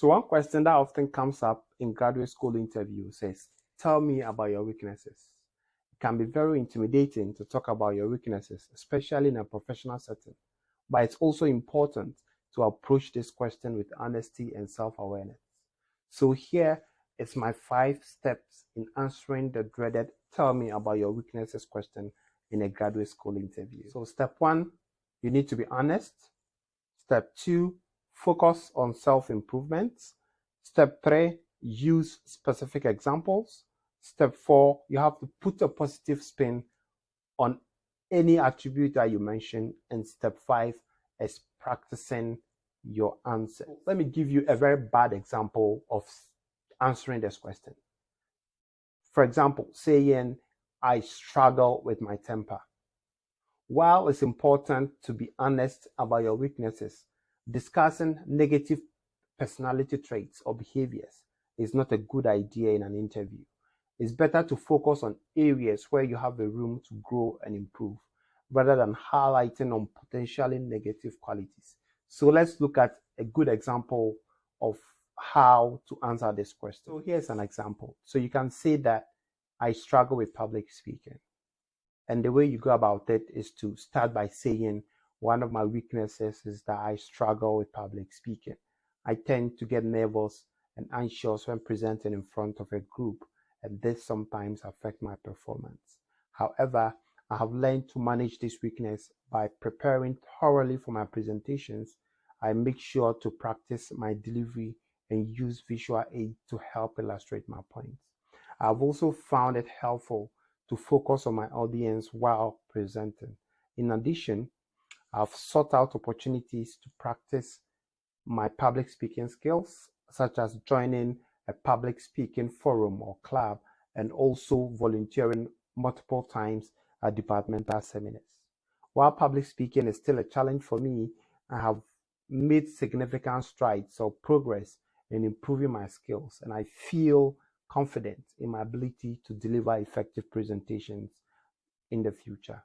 So one question that often comes up in graduate school interviews is, tell me about your weaknesses. It can be very intimidating to talk about your weaknesses, especially in a professional setting. But it's also important to approach this question with honesty and self-awareness. So here is my 5 steps in answering the dreaded tell me about your weaknesses question in a graduate school interview. So step 1, you need to be honest. Step 2, focus on self-improvement. Step 3, use specific examples. Step 4, you have to put a positive spin on any attribute that you mention. And step 5 is practicing your answer. Let me give you a very bad example of answering this question. For example, saying, I struggle with my temper. While it's important to be honest about your weaknesses, discussing negative personality traits or behaviors is not a good idea in an interview. It's better to focus on areas where you have the room to grow and improve, rather than highlighting on potentially negative qualities. So let's look at a good example of how to answer this question. So here's an example. So you can say that I struggle with public speaking. And the way you go about it is to start by saying, one of my weaknesses is that I struggle with public speaking. I tend to get nervous and anxious when presenting in front of a group, and this sometimes affects my performance. However, I have learned to manage this weakness by preparing thoroughly for my presentations. I make sure to practice my delivery and use visual aids to help illustrate my points. I've also found it helpful to focus on my audience while presenting. In addition, I've sought out opportunities to practice my public speaking skills, such as joining a public speaking forum or club, and also volunteering multiple times at departmental seminars. While public speaking is still a challenge for me, I have made significant strides or progress in improving my skills, and I feel confident in my ability to deliver effective presentations in the future.